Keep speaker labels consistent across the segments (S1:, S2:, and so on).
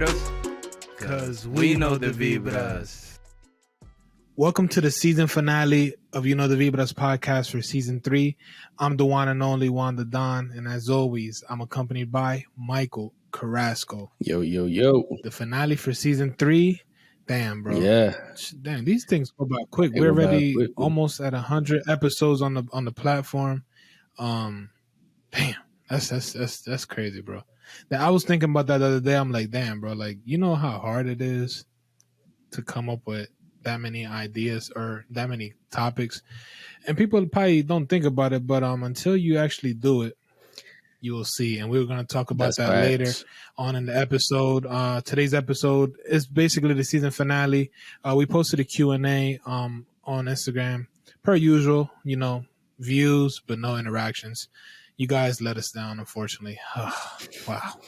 S1: vibras? Because we know the vibras.
S2: Welcome to the season finale of You Know the Vibras podcast for season 3. I'm the one and only Juan the Don, and as always, I'm accompanied by Michael Carrasco.
S3: Yo.
S2: The finale for season 3. Damn, bro.
S3: Yeah.
S2: Damn, these things go by quick.
S3: They
S2: We're
S3: go by
S2: already
S3: quick.
S2: almost at 100 episodes on the platform. Damn, that's crazy, bro. I was thinking about that the other day. I'm like, damn, bro. Like, you know how hard it is to come up with that many ideas or that many topics, and people probably don't think about it, but until you actually do it, you will see. And we're going to talk about that later on in the episode. Today's episode is basically the season finale. We posted a Q&A on Instagram per usual, you know, views but no interactions. You guys let us down, unfortunately. Wow.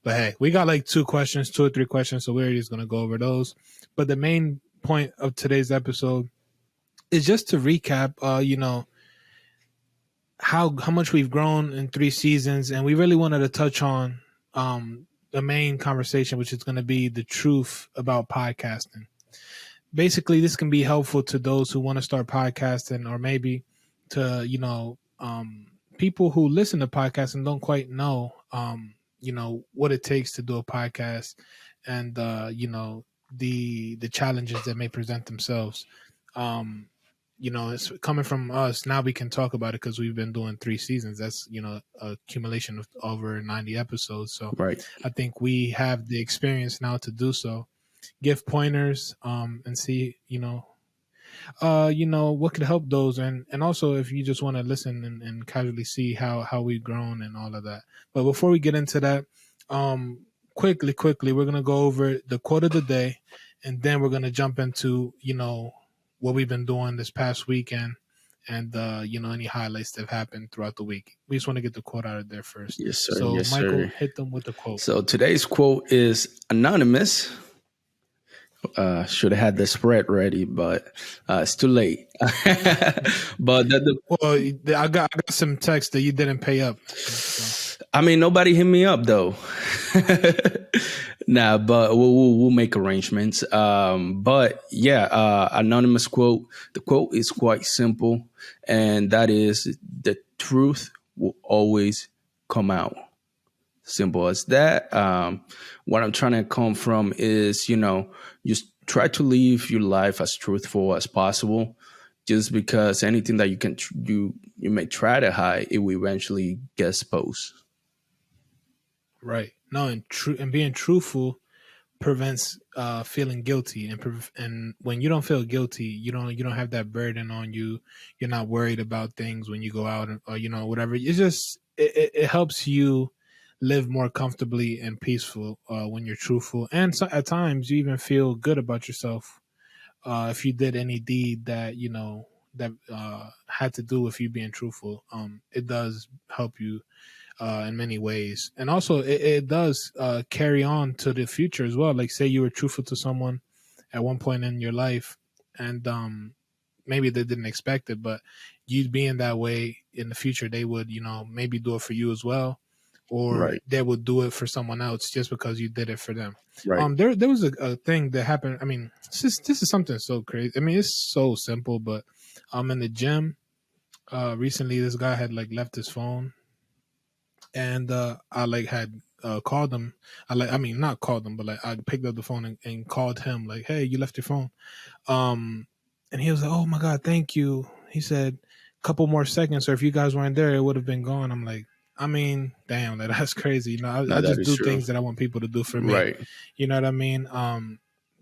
S2: But hey, we got like 2 or 3 questions, so we're just going to go over those. But the main point of today's episode is just to recap, you know, how much we've grown in 3 seasons. And we really wanted to touch on the main conversation, which is going to be the truth about podcasting. Basically, this can be helpful to those who want to start podcasting, or maybe to, you know, people who listen to podcasts and don't quite know, you know, what it takes to do a podcast, and, you know, the challenges that may present themselves. You know, it's coming from us. Now we can talk about it because we've been doing 3 seasons. That's, you know, accumulation of over 90 episodes. So
S3: right.
S2: I think we have the experience now to do so. Give pointers, and see, you know, what could help those, and also if you just want to listen and casually see how we've grown and all of that. But before we get into that, quickly, we're gonna go over the quote of the day, and then we're gonna jump into, you know, what we've been doing this past weekend, and you know, any highlights that have happened throughout the week. We just want to get the quote out of there first.
S3: Yes, sir.
S2: So
S3: yes,
S2: Michael,
S3: sir.
S2: hit them with the quote.
S3: So today's quote is anonymous. Should have had the spread ready, but it's too late. But
S2: Well, I got some text that you didn't pay up. So.
S3: I mean, nobody hit me up though. Nah, but we'll make arrangements. But yeah, anonymous quote. The quote is quite simple, and that is, the truth will always come out. Simple as that. What I'm trying to come from is, you know, just try to live your life as truthful as possible. Just because anything that you may try to hide, it will eventually get exposed. Right.
S2: No, and being truthful prevents feeling guilty, and when you don't feel guilty, you don't have that burden on you. You're not worried about things when you go out, or you know, whatever. It's just it helps you live more comfortably and peaceful when you're truthful, and so at times you even feel good about yourself if you did any deed that, you know, that had to do with you being truthful. It does help you in many ways, and also it does carry on to the future as well. Like, say you were truthful to someone at one point in your life, and maybe they didn't expect it, but you being that way in the future, they would, you know, maybe do it for you as well, or they would do it for someone else just because you did it for them.
S3: Right.
S2: There was a thing that happened. I mean, this is something so crazy. I mean, it's so simple, but in the gym recently, this guy had like left his phone, and I like had called him. Not called him, but like I picked up the phone and called him, like, "Hey, you left your phone." And he was like, "Oh my God, thank you." He said, "A couple more seconds, or if you guys weren't there, it would have been gone." I'm like, I mean, damn, that's crazy. You know, I just do things that I want people to do for me.
S3: Right.
S2: You know what I mean?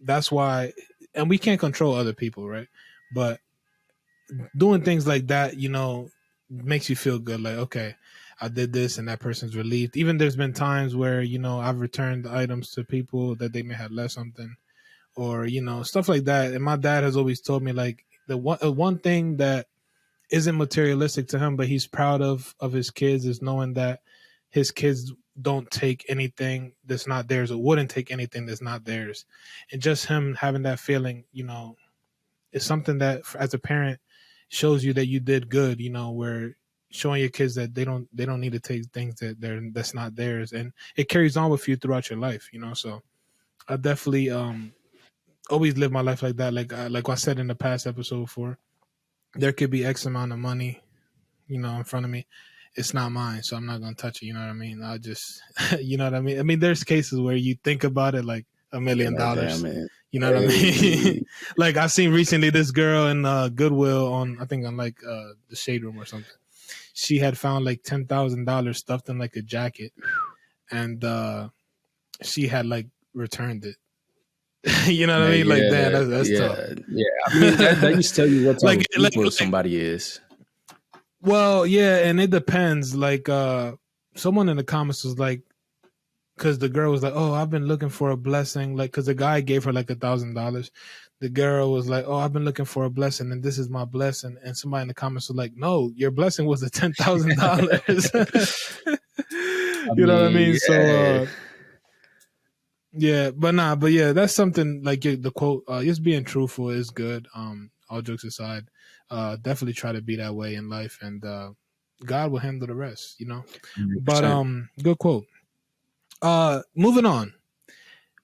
S2: That's why, and we can't control other people, right? But doing things like that, you know, makes you feel good. Like, okay, I did this and that person's relieved. Even there's been times where, you know, I've returned items to people that they may have left something, or, you know, stuff like that. And my dad has always told me, like, the one thing that isn't materialistic to him, but he's proud of his kids, is knowing that his kids don't take anything that's not theirs, or wouldn't take anything that's not theirs. And just him having that feeling, you know, is something that as a parent shows you that you did good, you know, where showing your kids that they don't need to take things that's not theirs, and it carries on with you throughout your life, you know. So I definitely always live my life like that. Like I said in the past episode before, there could be X amount of money, in front of me. It's not mine, so I'm not gonna touch it. You know what I mean? I just, you know what I mean. I mean, there's cases where you think about it like $1 million.
S3: Damn, man.
S2: You know what I mean? Like I seen recently this girl in Goodwill I think on like the Shade Room or something. She had found like $10,000 stuffed in like a jacket, and she had like returned it. You know what I mean? Like, damn, that's tough.
S3: Yeah, I mean that just tell you what type of people somebody is.
S2: Well, yeah, and it depends. Like, someone in the comments was like, because the girl was like, "Oh, I've been looking for a blessing." Like, because the guy gave her like $1,000. The girl was like, "Oh, I've been looking for a blessing, and this is my blessing." And somebody in the comments was like, "No, your blessing was the $10,000." You know what I mean? Yeah. So, yeah, but yeah, that's something like the quote. Just being truthful is good. All jokes aside, definitely try to be that way in life, and God will handle the rest. 100%. But good quote. Moving on.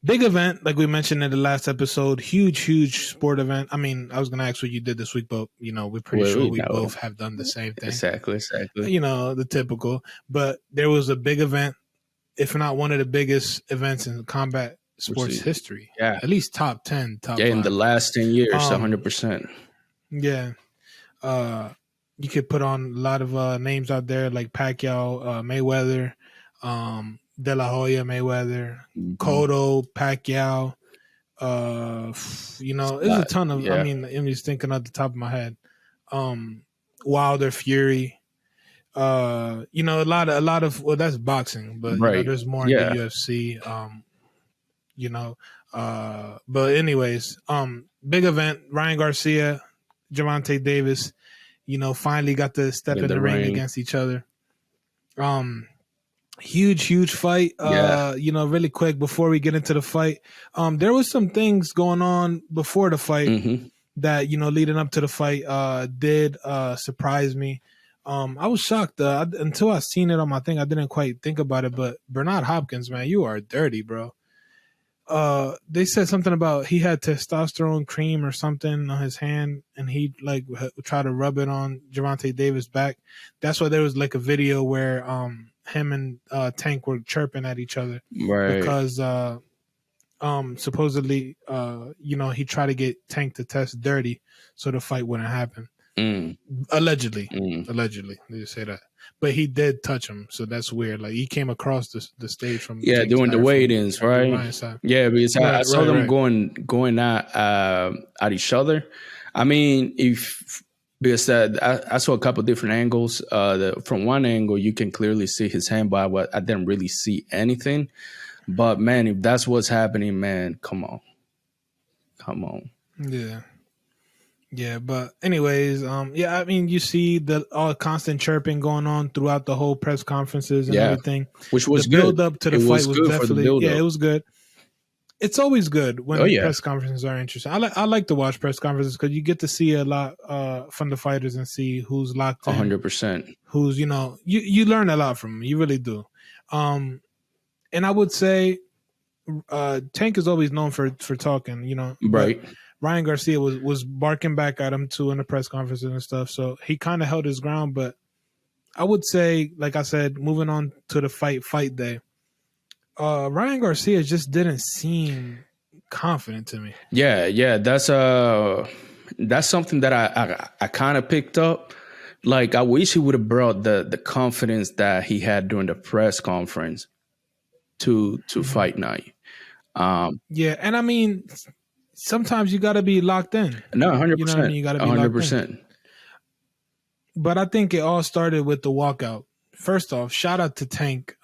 S2: Big event, like we mentioned in the last episode, huge sport event. I mean, I was gonna ask what you did this week, but we're pretty sure we both have done the same thing.
S3: Exactly.
S2: The typical. But there was a big event, if not one of the biggest events in combat sports history.
S3: Yeah.
S2: At least top 10, top 5.
S3: In the last 10 years, 100%.
S2: Yeah. You could put on a lot of names out there like Pacquiao, Mayweather, De La Hoya, Mayweather, Cotto, Pacquiao. There's a ton of. Yeah. I mean, I'm just thinking at the top of my head. Wilder, Fury. A lot of. Well, that's boxing, but there's more in the UFC. But anyways, big event. Ryan Garcia, Gervonta Davis. Finally got to step in the ring against each other. Huge fight. Really quick before we get into the fight, there was some things going on before the fight that leading up to the fight did surprise me. I was shocked until I seen it on my thing. I didn't quite think about it, but Bernard Hopkins, man, you are dirty, bro. They said something about he had testosterone cream or something on his hand, and he like try to rub it on Gervonta Davis' back. That's why there was like a video where him and Tank were chirping at each other, because supposedly he tried to get Tank to test dirty so the fight wouldn't happen. Allegedly they just say that, but he did touch him, so that's weird. Like he came across the stage from
S3: doing the weigh-ins, right? Yeah, because I saw them going at each other. I mean, because I saw a couple different angles. From one angle, you can clearly see his hand, but I didn't really see anything. But man, if that's what's happening, man, come on. Yeah, but anyways, I mean, you see the all constant chirping going on throughout the whole press conferences and everything, which was the build up to the fight was definitely it was good. It's always good when press conferences are interesting. I like to watch press conferences because you get to see a lot from the fighters and see who's locked in. 100%.
S2: Who's you learn a lot from them. You really do. And I would say Tank is always known for talking.
S3: Right.
S2: Ryan Garcia was barking back at him too in the press conferences and stuff. So he kind of held his ground. But I would say, like I said, moving on to the fight day, Ryan Garcia just didn't seem confident to me.
S3: Yeah. That's something that I kind of picked up. Like I wish he would have brought the confidence that he had during the press conference to fight night.
S2: And I mean, sometimes you got to be locked in.
S3: No, 100%.
S2: You know what I mean? You got to be 100%. Locked in. But I think it all started with the walkout. First off, shout out to Tank.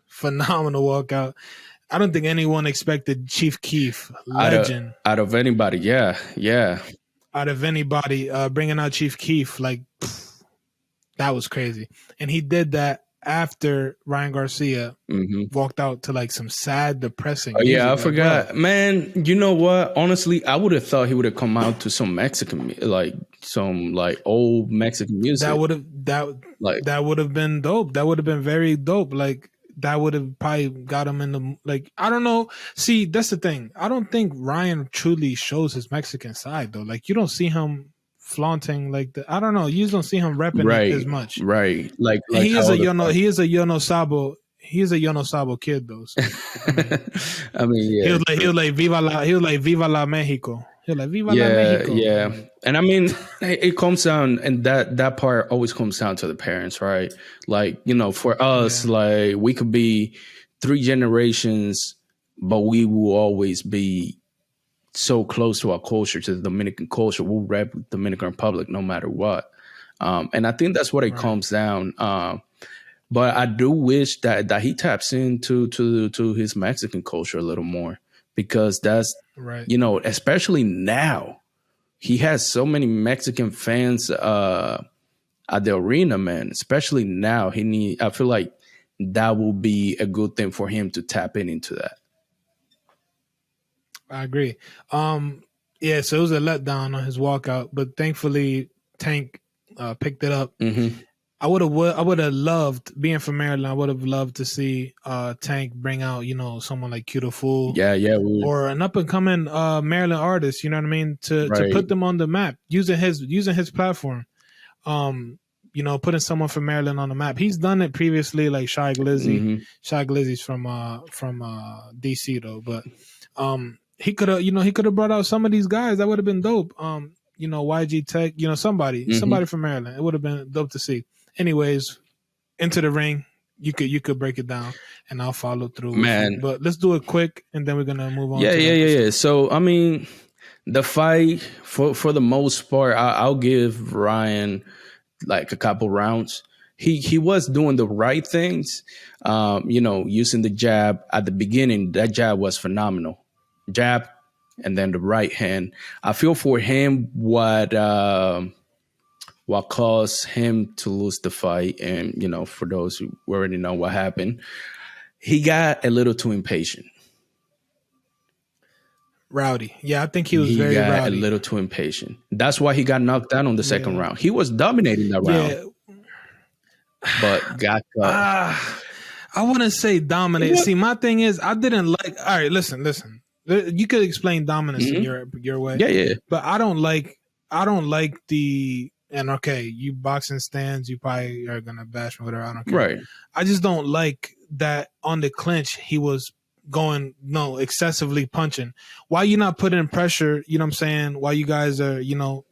S2: Phenomenal walkout. I don't think anyone expected Chief Keef, legend.
S3: Out of anybody, yeah.
S2: Out of anybody, bringing out Chief Keef, like, that was crazy. And he did that after Ryan Garcia walked out to like some sad, depressing music.
S3: I forgot. Bro. Man, you know what? Honestly, I would have thought he would have come out to some Mexican, like some like old Mexican music.
S2: That would have been dope. That would have been very dope. Like that would have probably got him in the like. I don't know. See, that's the thing. I don't think Ryan truly shows his Mexican side though. Like you don't see him flaunting like the. I don't know. You just don't see him repping it as much.
S3: Right.
S2: And he is a Yono. He is a Yono Sabo. He is a Yono Sabo kid though. So,
S3: I mean, yeah.
S2: He was like Viva la Mexico. He was like Viva la Mexico.
S3: Yeah. And I mean, it comes down, and that part always comes down to the parents, right? Like, you know, for us, like we could be 3 generations, but we will always be so close to our culture, to the Dominican culture. We'll rep Dominican Republic no matter what. And I think that's what it comes down. But I do wish that he taps into to his Mexican culture a little more, because that's, you know, especially now. He has so many Mexican fans at the arena, man. Especially now, I feel like that will be a good thing for him to tap into that.
S2: I agree. Yeah, so it was a letdown on his walkout, but thankfully Tank picked it up.
S3: Mm-hmm.
S2: I would have loved, being from Maryland, I would have loved to see Tank bring out, you know, someone like Cuda Fool.
S3: Yeah.
S2: Or an up and coming Maryland artist, you know what I mean? To put them on the map, using his platform. You know, putting someone from Maryland on the map. He's done it previously, like Shy Glizzy.
S3: Mm-hmm.
S2: Shy Glizzy's from DC though, but he could have brought out some of these guys. That would have been dope. You know, YG Tech, you know, somebody from Maryland. It would have been dope to see. Anyways, into the ring. You could break it down, and I'll follow through.
S3: Man,
S2: but let's do it quick, and then we're gonna move on.
S3: Yeah. So I mean, the fight for the most part, I'll give Ryan like a couple rounds. He was doing the right things. You know, using the jab at the beginning. That jab was phenomenal. Jab, and then the right hand. I feel for him what caused him to lose the fight. And, you know, for those who already know what happened, he got a little too impatient.
S2: Rowdy. Yeah, I think he was very rowdy.
S3: A little too impatient. That's why he got knocked down on the second round. He was dominating that round. But got caught.
S2: I wouldn't say dominate. See, my thing is, I didn't like. All right, listen. You could explain dominance in your way.
S3: Yeah.
S2: But I don't like the. And okay, you boxing stands, you probably are gonna bash me, whatever. I don't care.
S3: Right.
S2: I just don't like that on the clinch he was going excessively punching. Why you not putting in pressure? You know what I'm saying? Why you guys are, you know?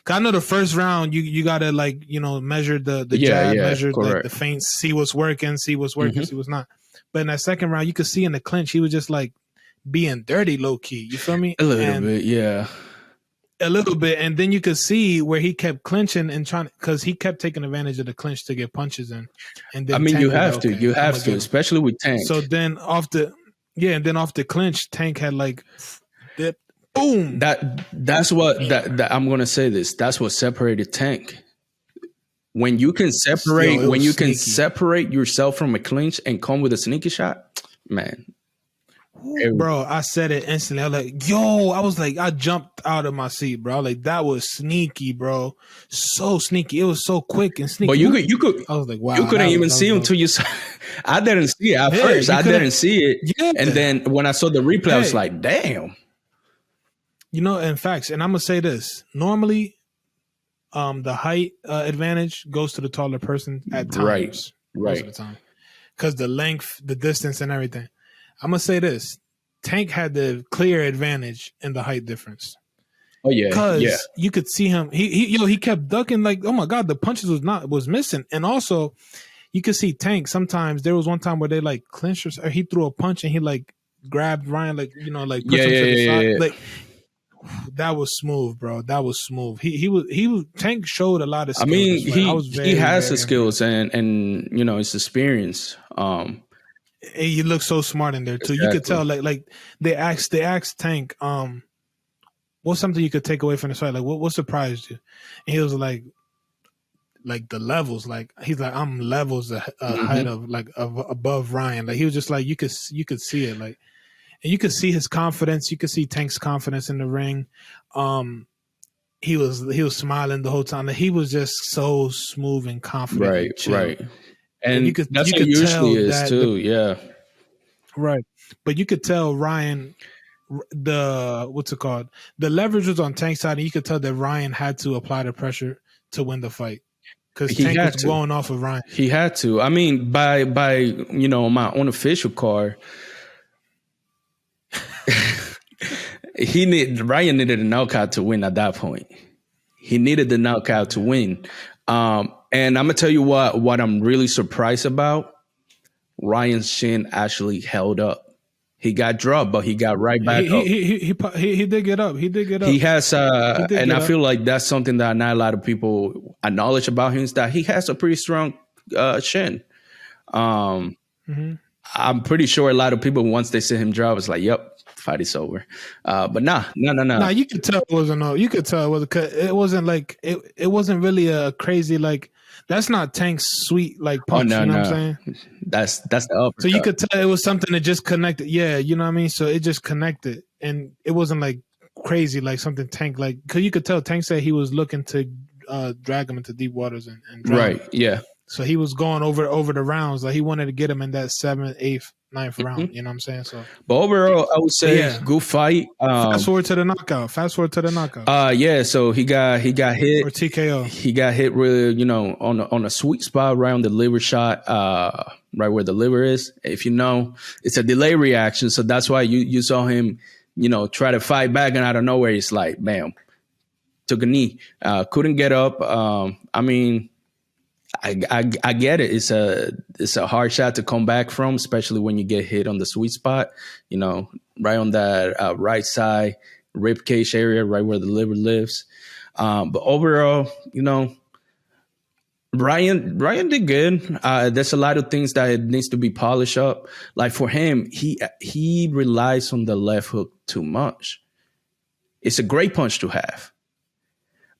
S2: Cause I know the first round you gotta like, you know, measure the jab, measure like the feints, see what's working, see what's not. But in that second round, you could see in the clinch he was just like being dirty, low key. You feel me?
S3: A little bit, yeah.
S2: A little bit, and then you could see where he kept clinching and trying, because he kept taking advantage of the clinch to get punches in. And then
S3: I mean, you have to, especially with Tank.
S2: So then off the clinch, Tank had like, boom.
S3: That's what that I'm gonna say this. That's what separated Tank. When you can separate yourself from a clinch and come with a sneaky shot, man.
S2: Bro, I said it instantly. I was like, I jumped out of my seat, bro. Like, that was sneaky, bro. So sneaky. It was so quick and sneaky.
S3: But you could.
S2: I was like, wow.
S3: You couldn't even see him till you saw. I didn't see it at first. I didn't see it, and then when I saw the replay, I was like, damn. You
S2: know, in facts, and I'm gonna say this. Normally, the height advantage goes to the taller person at times, most of the time, because the length, the distance, and everything. I'm going to say this. Tank had the clear advantage in the height difference.
S3: Oh, yeah.
S2: Because you could see him. He kept ducking like, oh, my God, the punches was missing. And also, you could see Tank sometimes. There was one time where they like clinched, or he threw a punch and he like grabbed Ryan, like, you know, like pushed him to the side. Like, that was smooth, bro. That was smooth. He was Tank showed a lot of skills.
S3: I mean, he has the skills and you know, his experience.
S2: He looked so smart in there too. Exactly. You could tell, like they asked Tank, what's something you could take away from the fight? Like, what surprised you? And he was like the levels. Like, he's like, I'm levels ahead of above Ryan. Like, he was just like, you could see it, like, and you could see his confidence. You could see Tank's confidence in the ring. He was smiling the whole time. Like, he was just so smooth and confident.
S3: Right. And
S2: you could
S3: that's how it usually
S2: tell
S3: is
S2: that
S3: too. Yeah.
S2: right, but you could tell Ryan the what's it called? The leverage was on Tank's side, and you could tell that Ryan had to apply the pressure to win the fight because
S3: He
S2: Tank was
S3: had to.
S2: going off of Ryan.
S3: He had to. I mean, by my unofficial card, Ryan needed a knockout to win at that point. He needed the knockout to win. And I'm gonna tell you what I'm really surprised about. Ryan's shin actually held up. He got dropped, but he got right back up.
S2: He did get up. He did get up.
S3: He has, and I
S2: up.
S3: feel like that's something that not a lot of people acknowledge about him, is that he has a pretty strong shin. I'm pretty sure a lot of people, once they see him drop, it's like, "Yep, fight is over." But no.
S2: Nah, you could tell it wasn't. No, you could tell it wasn't. It wasn't like it wasn't really a crazy like. That's not Tank's sweet like punch.
S3: Oh, no,
S2: you know
S3: no.
S2: what I'm saying?
S3: That's the uppercut.
S2: So you could tell it was something that just connected. Yeah, you know what I mean. So it just connected, and it wasn't like crazy like something Tank like. Because you could tell Tank said he was looking to drag him into deep waters and drown
S3: right.
S2: him.
S3: Yeah.
S2: So he was going over the rounds. Like he wanted to get him in that 7th, 8th, 9th round. You know what I'm saying? So,
S3: but overall, I would say good fight.
S2: Fast forward to the knockout.
S3: Yeah. So he got hit
S2: or TKO.
S3: He got hit really, on a sweet spot right on the liver shot, right where the liver is. If you know, it's a delay reaction, so that's why you saw him, try to fight back, and out of nowhere, it's like, bam, took a knee, couldn't get up. I mean. I get it. It's a hard shot to come back from, especially when you get hit on the sweet spot, right on that right side rib cage area, right where the liver lives. But overall, Ryan did good. There's a lot of things that it needs to be polished up. Like for him, he relies on the left hook too much. It's a great punch to have,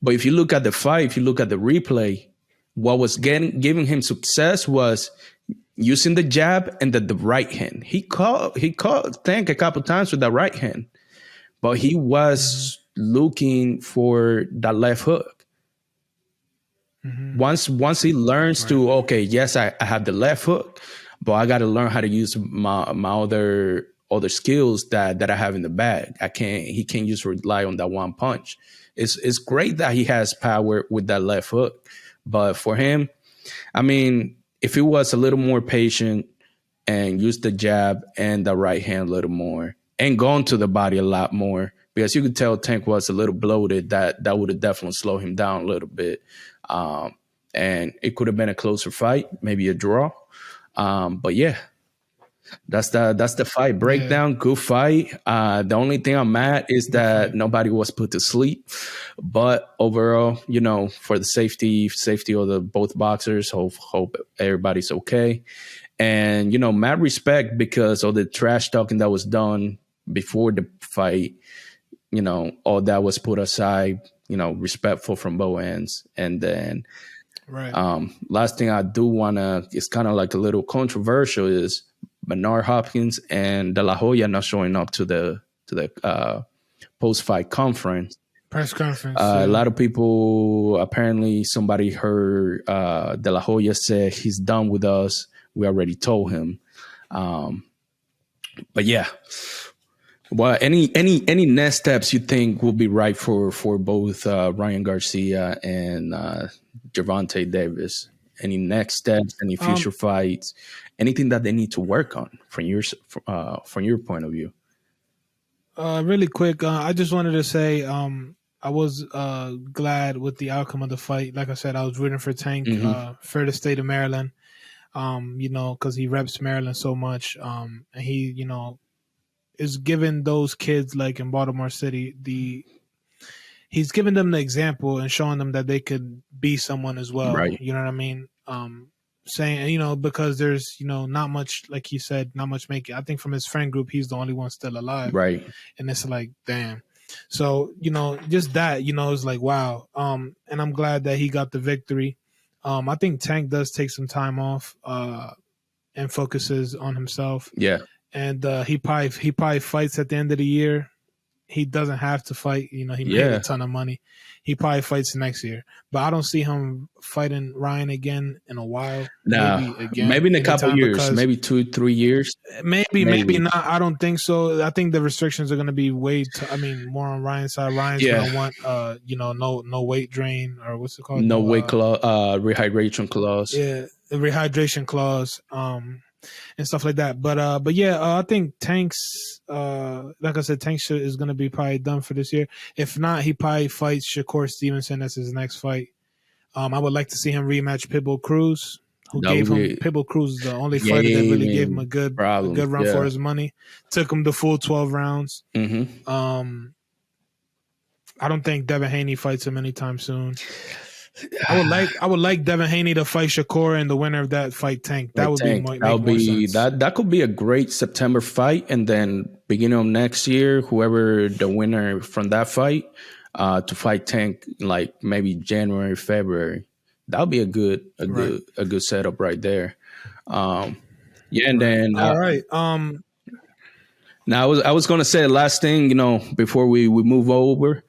S3: but if you look at the fight, if you look at the replay. What was giving him success was using the jab and the right hand. He caught Tank a couple times with the right hand, but he was looking for that left hook. Once he learns to, okay, yes, I have the left hook, but I got to learn how to use my other skills that I have in the bag. He can't just rely on that one punch. It's great that he has power with that left hook. But for him, I mean, if he was a little more patient and used the jab and the right hand a little more and gone to the body a lot more, because you could tell Tank was a little bloated, that would have definitely slowed him down a little bit. And it could have been a closer fight, maybe a draw. But yeah, that's the fight breakdown. Good fight. The only thing I'm mad is that nobody was put to sleep. But overall, for the safety of the both boxers, hope everybody's okay. And mad respect because of the trash talking that was done before the fight. All that was put aside. Respectful from both ends. And then, last thing I do wanna, it's kind of like a little controversial, is Bernard Hopkins and De La Hoya not showing up to the post-fight
S2: press conference.
S3: A lot of people, apparently somebody heard De La Hoya say he's done with us. We already told him. But yeah. Well, any next steps you think will be right for both Ryan Garcia and Gervonta Davis? Any next steps? Any future fights? Anything that they need to work on from your point of view?
S2: Really quick, I just wanted to say I was glad with the outcome of the fight. Like I said, I was rooting for Tank for the state of Maryland, because he reps Maryland so much, and he, is giving those kids like in Baltimore City he's giving them the example and showing them that they could be someone as well.
S3: Right.
S2: You know what I mean? Saying, because there's, not much, like he said, not much making. I think from his friend group, he's the only one still alive.
S3: Right.
S2: And it's like, damn. So, just that, it's like, wow. And I'm glad that he got the victory. I think Tank does take some time off and focuses on himself.
S3: Yeah.
S2: And he probably fights at the end of the year. he doesn't have to fight. He made
S3: Yeah.
S2: a ton of money. He probably fights next year, but I don't see him fighting Ryan again in a while.
S3: Nah,
S2: Maybe again,
S3: maybe in a couple
S2: anytime,
S3: years,
S2: because
S3: maybe 2-3 years.
S2: maybe not. I don't think so. I think the restrictions are going to be more on Ryan's side. Ryan's
S3: Yeah.
S2: going to want, no weight drain, or what's it called?
S3: No weight clause, rehydration clause.
S2: Yeah, the rehydration clause, and stuff like that. But yeah, I think Tank's, like I said, Tank is going to be probably done for this year. If not, he probably fights Shakur Stevenson as his next fight. I would like to see him rematch Pitbull Cruz, who Pitbull Cruz is the only fighter that really gave him a good run for his money. Took him the full 12 rounds.
S3: Mm-hmm.
S2: I don't think Devin Haney fights him anytime soon. I would like Devin Haney to fight Shakur, and the winner of that fight Tank. That would make more sense.
S3: That could be a great September fight, and then beginning of next year, whoever the winner from that fight, to fight Tank like maybe January, February. That would be a good setup right there. And then
S2: all right.
S3: Now I was gonna say the last thing, before we move over.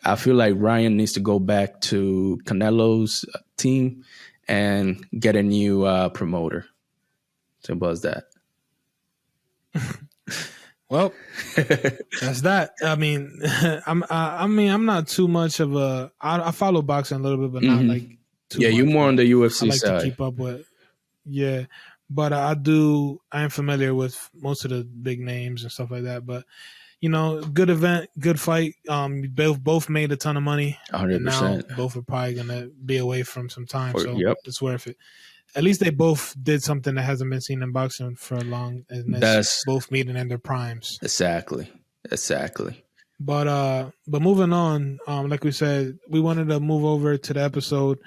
S3: I feel like Ryan needs to go back to Canelo's team and get a new promoter. Simple as that.
S2: Well, that's that. I mean, I'm not too much of a. I follow boxing a little bit, but not like too much.
S3: You're more on the UFC
S2: I like
S3: side.
S2: to keep up with. Yeah, but I am familiar with most of the big names and stuff like that. But good event, good fight. Both made a ton of money.
S3: 100%.
S2: Now both are probably gonna be away from some time, so
S3: yep.
S2: It's worth it. At least they both did something that hasn't been seen in boxing for a long, and that's both meeting in their primes.
S3: Exactly.
S2: But moving on, like we said, we wanted to move over to the episode,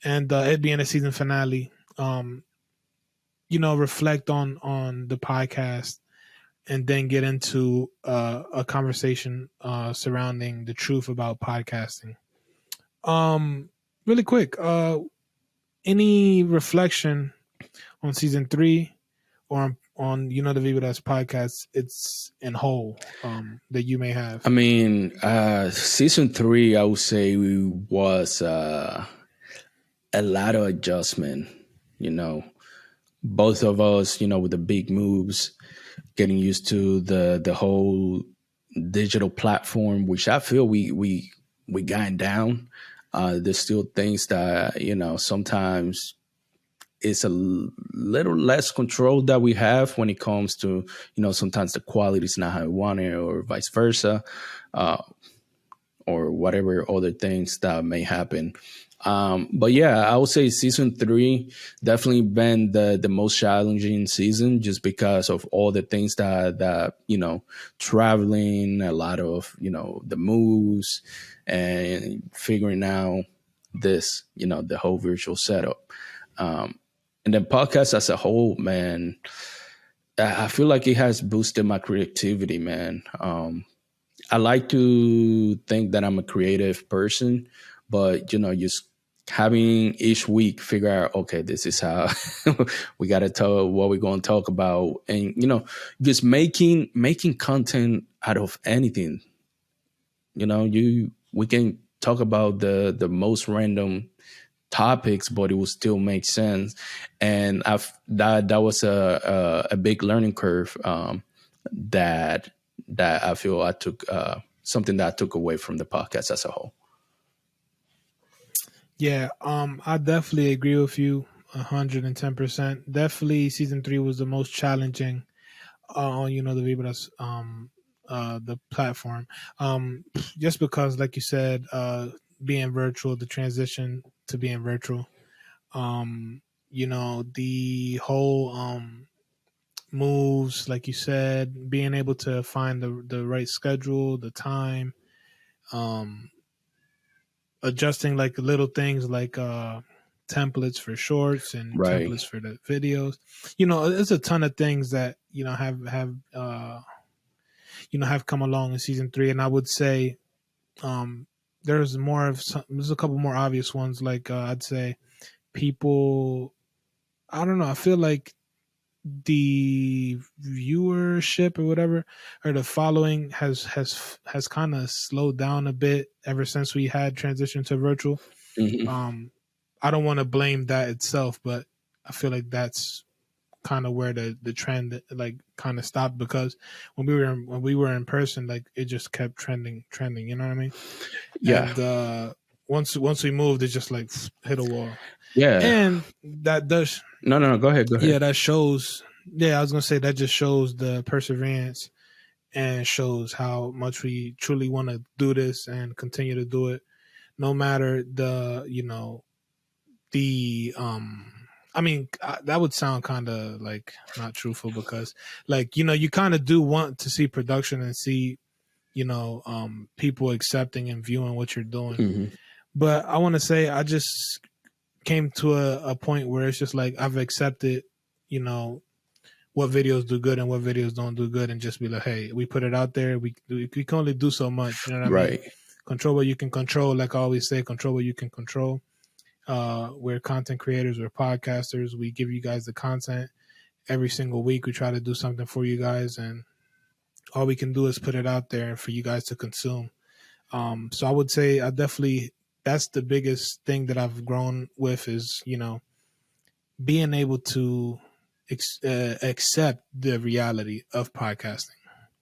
S2: and it being a season finale. Reflect on the podcast, and then get into a conversation surrounding the truth about podcasting. Really quick, any reflection on season 3 or on the Viva Das podcast, it's in whole, that you may have?
S3: I mean, season 3, I would say was a lot of adjustment. Both of us, with the big moves, getting used to the whole digital platform, which I feel we gotten down. There's still things that, sometimes it's a little less control that we have when it comes to, sometimes the quality is not how we want it, or vice versa, or whatever other things that may happen. But yeah, I would say season 3 definitely been the most challenging season, just because of all the things that traveling, a lot of the moves, and figuring out this the whole virtual setup, and then podcast as a whole, man. I feel like it has boosted my creativity, man. I like to think that I'm a creative person, but just having each week figure out, okay, this is how we got to tell what we're going to talk about, and just making content out of anything. We can talk about the most random topics, but it will still make sense. And that was a big learning curve, that I feel I took, something that I took away from the podcast as a whole.
S2: Yeah, I definitely agree with you 110%. Definitely season 3 was the most challenging on the Vibras, the platform. Just because, like you said, being virtual, the transition to being virtual, the whole moves, like you said, being able to find the right schedule, the time, adjusting like little things like templates for shorts and
S3: Right.
S2: templates for the videos. There's a ton of things that have come along in season 3, and I would say there's a couple more obvious ones, like I'd say people, I don't know, I feel like the viewership or whatever, or the following has kind of slowed down a bit ever since we had transition to virtual.
S3: Hmm.
S2: I don't want to blame that itself, but I feel like that's kind of where the trend like kind of stopped, because when we were in person, like it just kept trending, you know what I mean?
S3: Yeah.
S2: And once we moved, it just like hit a wall.
S3: Yeah.
S2: And that does,
S3: No, no, no. Go ahead. Go ahead.
S2: yeah, that shows, yeah, I was gonna say that just shows the perseverance and shows how much we truly want to do this and continue to do it, no matter the, the I mean, that would sound kind of like not truthful, because like, you kind of do want to see production and see, people accepting and viewing what you're doing.
S3: Hmm.
S2: But I want to say I just came to a point where it's just like I've accepted, you know, what videos do good and what videos don't do good, and just be like, hey, we put it out there. We can only do so much. You know what I mean?
S3: Right.
S2: Control what you can control. Like I always say, control what you can control. We're content creators, we're podcasters. We give you guys the content every single week. We try to do something for you guys, and all we can do is put it out there for you guys to consume. So I would say that's the biggest thing that I've grown with is, being able to accept the reality of podcasting,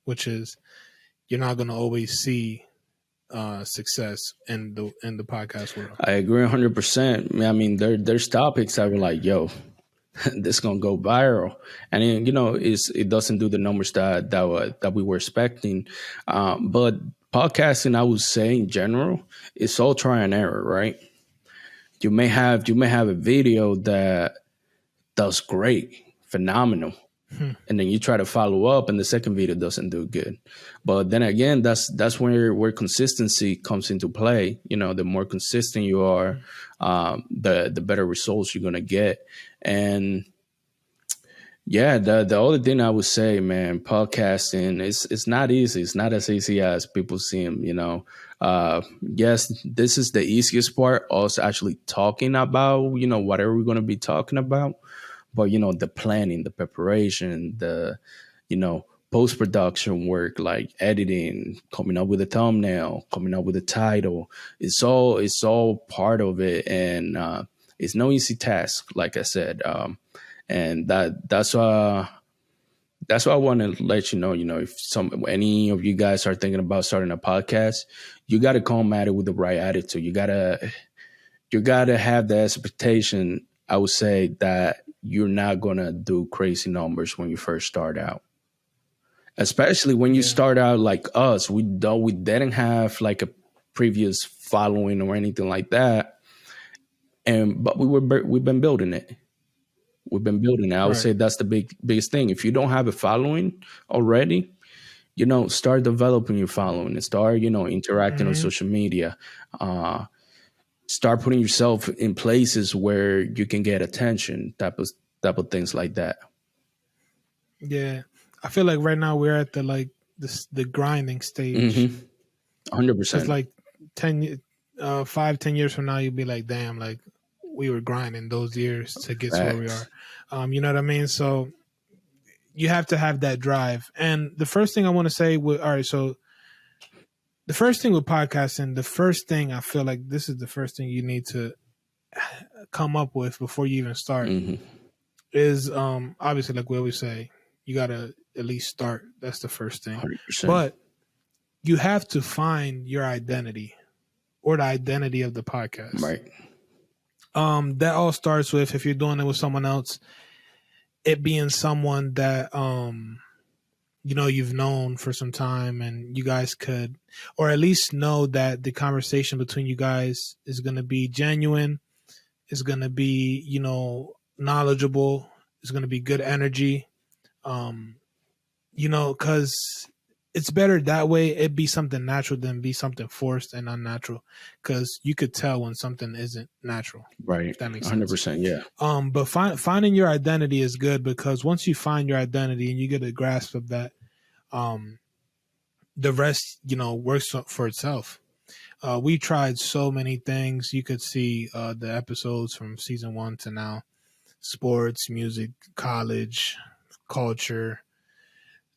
S2: which is you're not going to always see success in the podcast world.
S3: I agree 100%. I mean, there's topics that were like, yo, this gonna go viral, and then, it doesn't do the numbers that we were expecting. But podcasting, I would say in general, it's all try and error, right? You may have a video that does great, phenomenal, and then you try to follow up, and the second video doesn't do good. But then again, that's where consistency comes into play. The more consistent you are, the better results you're gonna get. And yeah, the other thing I would say, man, podcasting, it's not easy. It's not as easy as people seem. Yes, this is the easiest part. Also, actually talking about whatever we're gonna be talking about. But the planning, the preparation, the post production work, like editing, coming up with a thumbnail, coming up with a title, it's all part of it, and it's no easy task, like I said. And that's why I want to let you know. If any of you guys are thinking about starting a podcast, you got to come at it with the right attitude. You gotta have the expectation, I would say, that you're not gonna do crazy numbers when you first start out. Especially when you start out like us. We didn't have like a previous following or anything like that. But we've been building it. We've been building it. I would say that's the biggest thing. If you don't have a following already, start developing your following and start, interacting on social media. Start putting yourself in places where you can get attention, type of things like that.
S2: Yeah, I feel like right now we're at the grinding stage.
S3: 100%.
S2: Because like 5-10 years from now, you'll be like, damn, like we were grinding those years to get to where we are. You know what I mean? So you have to have that drive. And the first thing I want to say so the first thing with podcasting, the first thing I feel like this is the first thing you need to come up with before you even start is obviously, like we always say, you gotta at least start. That's the first thing.
S3: 100%.
S2: But you have to find your identity or the identity of the podcast.
S3: Right.
S2: That all starts with, if you're doing it with someone else, it being someone that you've known for some time, and you guys could, or at least know that the conversation between you guys is going to be genuine, is going to be, knowledgeable, is going to be good energy. Because it's better that way. It'd be something natural than be something forced and unnatural, because you could tell when something isn't natural.
S3: Right.
S2: If that makes
S3: 100%.
S2: sense.
S3: Yeah.
S2: But finding your identity is good, because once you find your identity and you get a grasp of that, the rest, works for itself. We tried so many things. You could see the episodes from season 1 to now. sports, music, college, culture,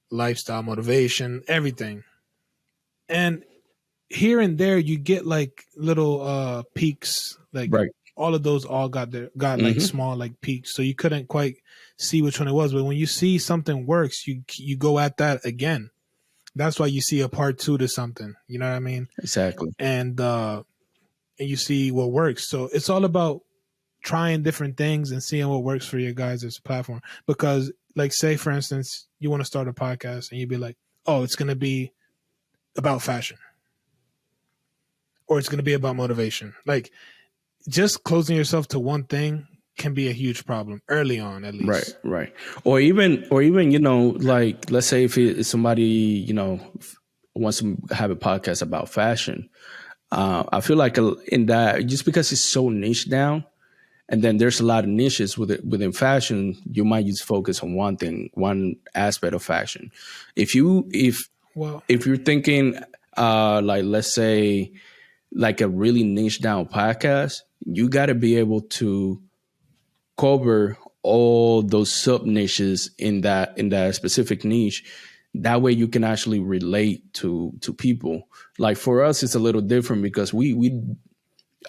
S2: lifestyle, motivation, everything. And here and there you get like little peaks, like
S3: Right.
S2: all of those all got like small like peaks, so you couldn't quite see which one it was. But when you see something works, you go at that again. That's why you see a part 2 to something, you know what I mean?
S3: Exactly.
S2: And you see what works. So it's all about trying different things and seeing what works for your guys' as a platform. Because like, say for instance, you want to start a podcast and you'd be like, oh, it's going to be about fashion, or it's going to be about motivation. Like, just closing yourself to one thing can be a huge problem early on, at least.
S3: Right. Or even, like, let's say if somebody, wants to have a podcast about fashion. I feel like in that, just because it's so niche down, and then there's a lot of niches within fashion, you might just focus on one thing, one aspect of fashion. If you're thinking, like, let's say, like a really niche down podcast, you got to be able to cover all those sub niches in that specific niche. That way you can actually relate to people. Like for us, it's a little different because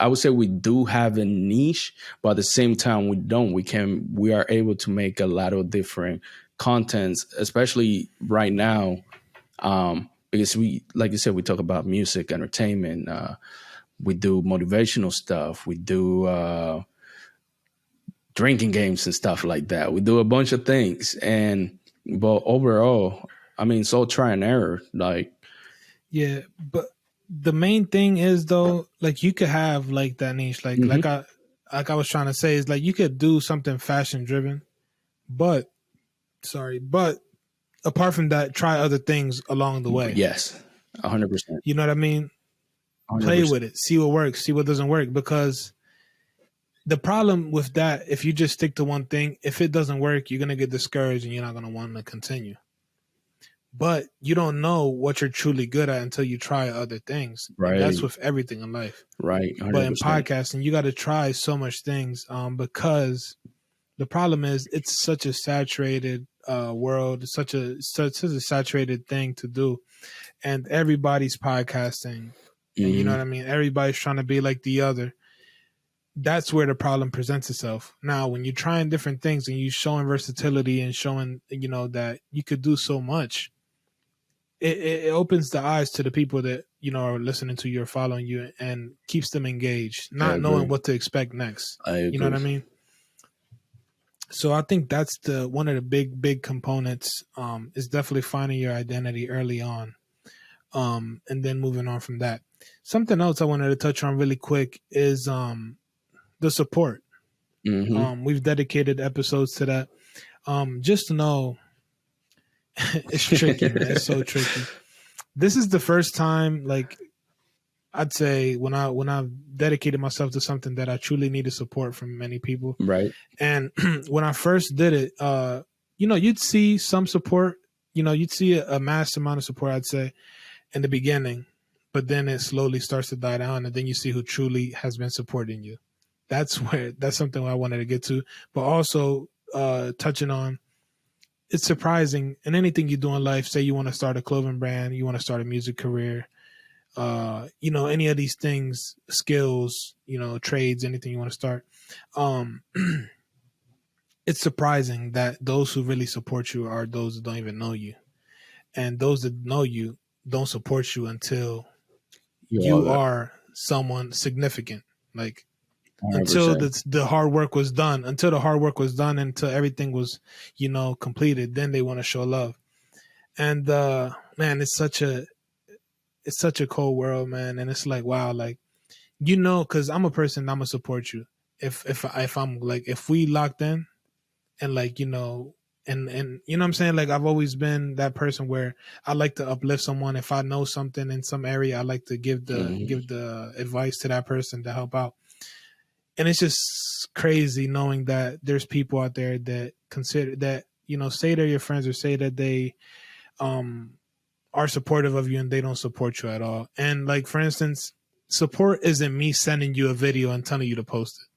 S3: I would say we do have a niche, but at the same time we don't. We are able to make a lot of different contents, especially right now. Because like you said, we talk about music, entertainment, we do motivational stuff, we do drinking games and stuff like that. We do a bunch of things, but overall, I mean, it's all try and error. Like,
S2: yeah, but the main thing is though, like you could have like that niche, like I was trying to say, is like you could do something fashion driven, but apart from that, try other things along the way.
S3: Yes, 100%.
S2: You know what I mean? 100%. Play with it, see what works, see what doesn't work, because the problem with that, if you just stick to one thing, if it doesn't work, you're going to get discouraged and you're not going to want to continue. But you don't know what you're truly good at until you try other things.
S3: Right.
S2: And that's with everything in life.
S3: Right. 100%.
S2: But in podcasting, you got to try so much things because the problem is it's such a saturated world. It's such a saturated thing to do. And everybody's podcasting. And you know what I mean? Everybody's trying to be like the other. That's where the problem presents itself. Now, when you're trying different things and you're showing versatility and showing, that you could do so much, it opens the eyes to the people that, are listening to you or following you, and keeps them engaged, not knowing what to expect next. You know what I mean? So I think that's one of the big components, is definitely finding your identity early on, and then moving on from that. Something else I wanted to touch on really quick is the support. We've dedicated episodes to that. Just to know, it's tricky, man. It's so tricky. This is the first time, like, I'd say when I've dedicated myself to something that I truly needed support from many people.
S3: Right.
S2: And when I first did it, you'd see some support. You'd see a mass amount of support, I'd say, in the beginning, but then it slowly starts to die down, and then you see who truly has been supporting you. That's something I wanted to get to, but also touching on, it's surprising in anything you do in life. Say you want to start a clothing brand, you want to start a music career, any of these things, skills, trades, anything you want to start. It's surprising that those who really support you are those that don't even know you, and those that know you don't support you until you are someone significant. Like, 100%. Until the hard work was done, until everything was, completed, then they want to show love. And man, it's such a cold world, man. And it's like, wow, like, because I'm a person, I'm gonna support you. If I'm like, if we locked in, and like, and you know what I'm saying? Like, I've always been that person where I like to uplift someone. If I know something in some area, I like to give the advice to that person to help out. And it's just crazy knowing that there's people out there that consider that, say they're your friends, or say that they are supportive of you, and they don't support you at all. And like, for instance, support isn't me sending you a video and telling you to post it.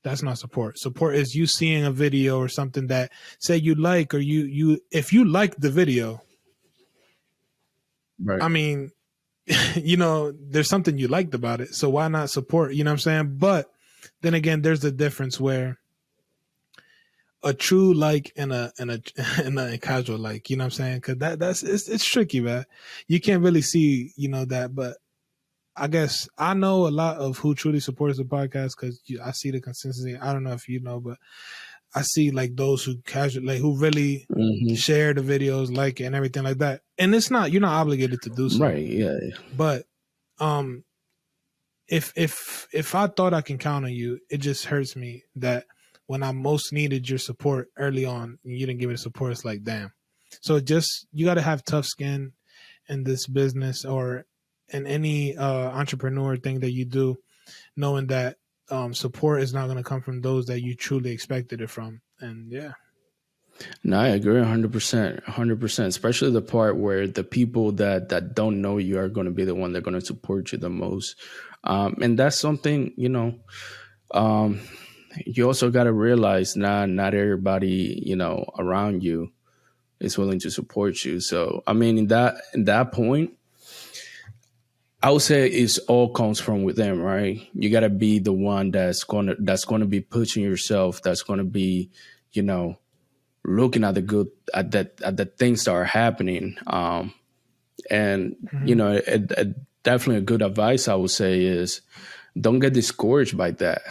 S2: That's not support. Support is you seeing a video or something that say you like, or you if you like the video,
S3: Right.
S2: I mean, there's something you liked about it. So why not support? You know what I'm saying? But then again, there's a difference where a true like and a and a casual like, you know what I'm saying? Because that's it's tricky, man. You can't really see, that, but I guess I know a lot of who truly supports the podcast because I see the consistency. I don't know if you know, but I see like those who casual, like who really share the videos, like it and everything like that. And it's not, you're not obligated to do so,
S3: Right. Yeah.
S2: but if I thought I can count on you, it just hurts me that when I most needed your support early on, you didn't give me the support. It's like, damn. So you got to have tough skin in this business or in any entrepreneur thing that you do, knowing that support is not going to come from those that you truly expected it from. And yeah.
S3: No, I agree 100%, 100%, especially the part where the people that don't know you are going to be the one that are going to support you the most. And that's something, you also got to realize not everybody, around you is willing to support you. So, I mean, in that point, I would say it's all comes from within, right? You got to be the one that's going to be pushing yourself. That's going to be, looking at the things that are happening. And definitely a good advice I would say is don't get discouraged by that.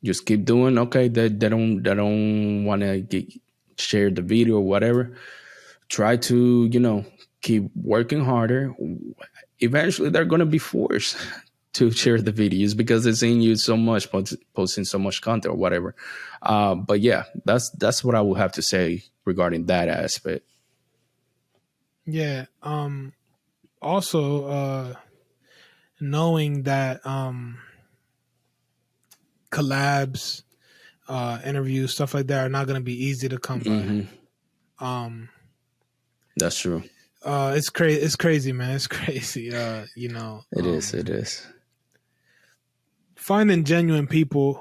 S3: Just keep doing. Okay, they don't want to share the video or whatever. Try to keep working harder. Eventually, they're going to be forced to share the videos because they're seeing you so much, posting so much content or whatever. But yeah, that's what I would have to say regarding that aspect.
S2: Yeah. Also, knowing that collabs, interviews, stuff like that are not going to be easy to come by.
S3: That's true.
S2: It's crazy. It's crazy, man. It's crazy.
S3: It is.
S2: Finding genuine people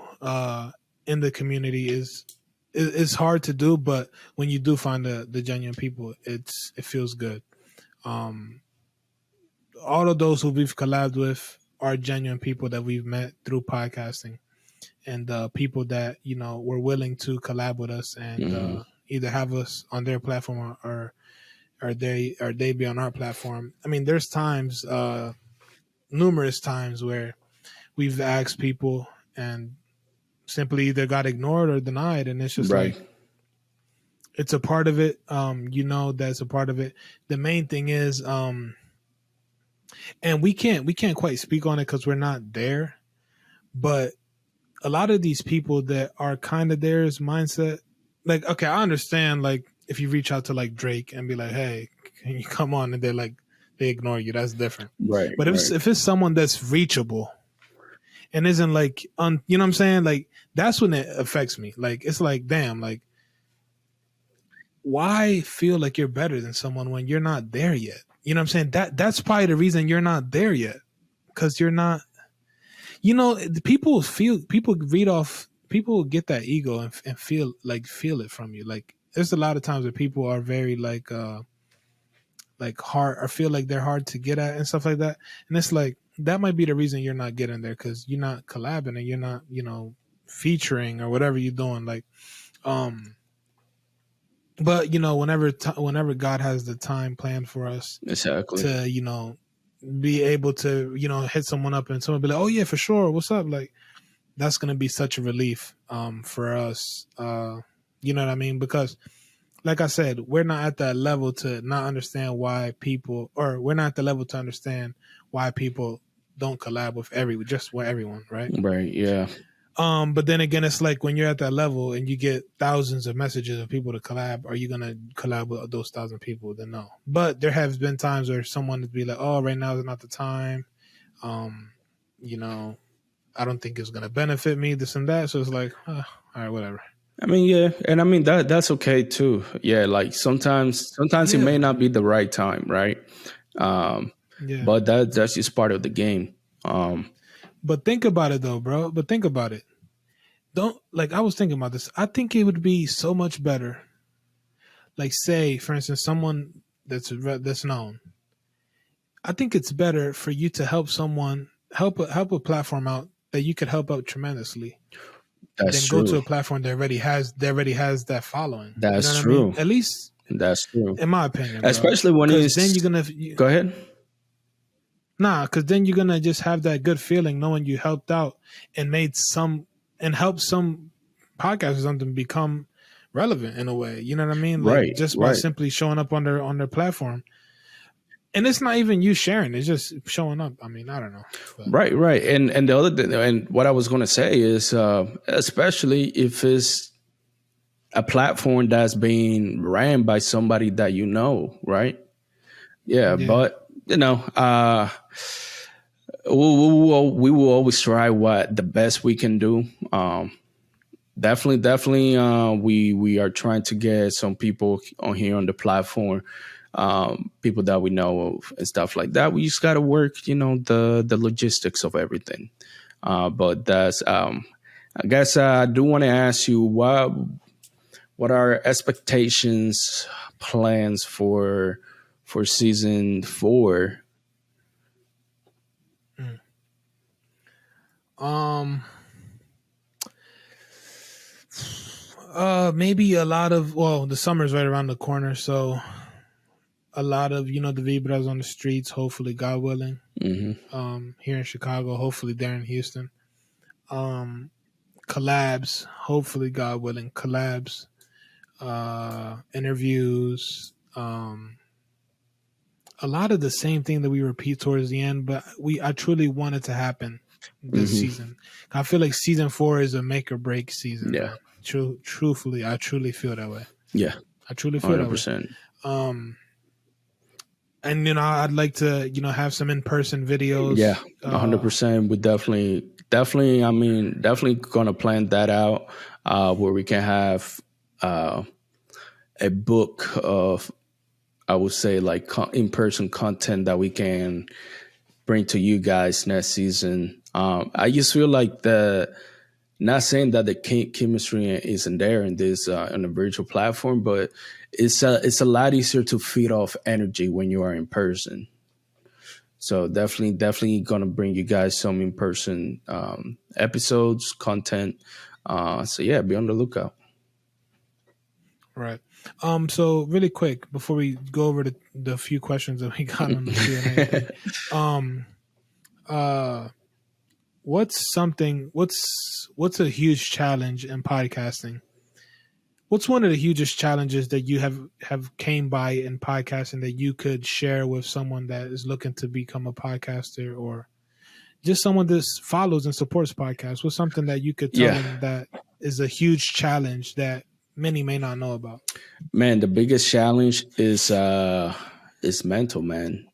S2: in the community is hard to do, but when you do find the genuine people, it feels good. All of those who we've collabed with are genuine people that we've met through podcasting, and people that were willing to collab with us and either have us on their platform or they be on our platform. I mean, there's times, numerous times where we've asked people and simply either got ignored or denied, and it's just
S3: right.
S2: like it's a part of it. That's a part of it. The main thing is, and we can't quite speak on it because we're not there, but a lot of these people that are kind of theirs mindset, like, okay, I understand, like, if you reach out to like Drake and be like, hey, can you come on, and they ignore you, that's different.
S3: Right.
S2: But if it's someone that's reachable and isn't like, you know what I'm saying? Like, that's when it affects me. Like, it's like, damn, like, why feel like you're better than someone when you're not there yet? You know what I'm saying? That's probably the reason you're not there yet. Because you're not, people get that ego and feel it from you. Like, there's a lot of times that people are very like hard, or feel like they're hard to get at and stuff like that. And it's like, that might be the reason you're not getting there, because you're not collabing and you're not, featuring or whatever you're doing. Like, but whenever God has the time planned for us,
S3: exactly,
S2: to be able to hit someone up and someone be like, oh yeah, for sure, what's up? Like, that's gonna be such a relief for us. You know what I mean? Because, like I said, we're not at that level to not understand why people, or we're not at the level to understand why people don't collab with everyone, right?
S3: Right, yeah.
S2: But then again, it's like when you're at that level and you get thousands of messages of people to collab, are you gonna collab with those 1,000 people? Then no. But there have been times where someone would be like, "Oh, right now is not the time." I don't think it's gonna benefit me, this and that. So it's like, all right, whatever.
S3: I mean, yeah, and I mean that's okay too. Yeah, like sometimes it may not be the right time, right? But that's just part of the game.
S2: But think about it though, bro. But think about it. don't like. I was thinking about this. I think it would be so much better. Like, say, for instance, someone that's known. I think it's better for you to help someone help a platform out that you could help out tremendously
S3: That's
S2: than go to
S3: true.
S2: a platform that already has that following. You know
S3: That's
S2: what I mean?
S3: true.
S2: At least
S3: That's true.
S2: in my opinion, bro.
S3: Especially when
S2: Because then
S3: it's.
S2: you're gonna
S3: Go ahead.
S2: because then you're gonna just have that good feeling knowing you helped out and made some and helped some podcast or something become relevant in a way. You know what I mean? Like
S3: Right.
S2: just by
S3: Right.
S2: simply showing up on their platform. And it's not even you sharing; it's just showing up. I mean, I don't know. But,
S3: Right. Right. And the other thing, and what I was going to say is, especially if it's a platform that's being ran by somebody that you know, right? Yeah.
S2: yeah,
S3: But we will always try what the best we can do. Definitely. We are trying to get some people on here on the platform, people that we know of and stuff like that. We just got to work, the logistics of everything. But that's, I guess, I do want to ask you what are expectations, plans for season 4?
S2: um, maybe a lot of the summer's right around the corner, so a lot of the Vibras on the streets. Hopefully, God willing. Here in Chicago, hopefully there in Houston. Collabs, hopefully God willing, collabs, interviews, a lot of the same thing that we repeat towards the end, but I truly want it to happen this season. I feel like season 4 is a make or break season,
S3: Yeah.
S2: man. Truthfully, I truly feel that way.
S3: Yeah.
S2: I truly feel
S3: 100%.
S2: that way. And I'd like to have some in person videos.
S3: Yeah, 100%. We definitely. I mean, definitely gonna plan that out, where we can have a book of, I would say, like in person content that we can bring to you guys next season. I just feel like not saying that the chemistry isn't there in this on a virtual platform, but it's a lot easier to feed off energy when you are in person. So definitely gonna bring you guys some in person episodes, content. So yeah, be on the lookout.
S2: Right. So really quick before we go over the few questions that we got on the Q&A thing, what's a huge challenge in podcasting? What's one of the hugest challenges that you have came by in podcasting that you could share with someone that is looking to become a podcaster or just someone that follows and supports podcasts? What's something that you could tell them that is a huge challenge that many may not know about?
S3: Man, the biggest challenge is mental, man.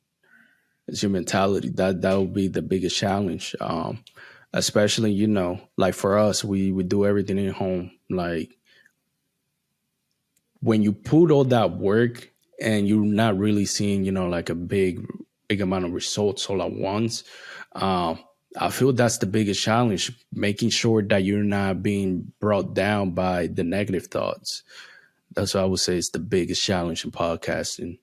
S3: It's your mentality. That will be the biggest challenge. Especially, like for us, we do everything at home. Like when you put all that work and you're not really seeing, like a big amount of results all at once. I feel that's the biggest challenge, making sure that you're not being brought down by the negative thoughts. That's what I would say is the biggest challenge in podcasting.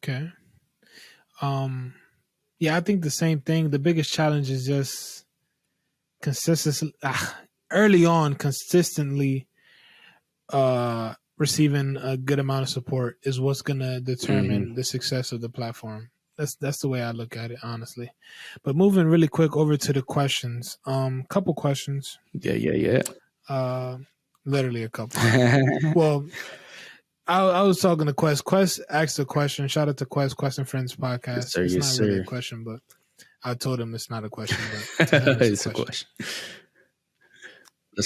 S2: Okay. Yeah, I think the same thing. The biggest challenge is just consistency. Early on, consistently receiving a good amount of support is what's going to determine the success of the platform. That's the way I look at it, honestly. But moving really quick over to the questions. Couple questions.
S3: Yeah.
S2: Literally a couple. Well, I was talking to Quest. Quest asked a question. Shout out to Quest and Friends podcast.
S3: Yes,
S2: It's not really a question, but I told him it's not a question. But to him it's a question.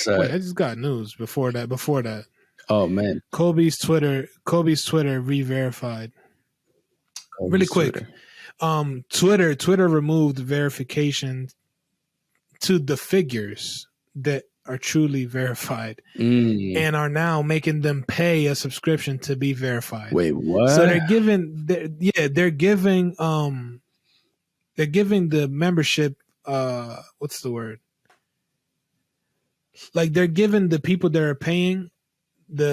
S2: Wait, I just got news before that.
S3: Oh man,
S2: Kobe's Twitter re-verified. Really quick. Twitter removed verification to the figures that are truly verified and are now making them pay a subscription to be verified.
S3: Wait, what?
S2: So they're giving the membership what's the word? like they're giving the people that are paying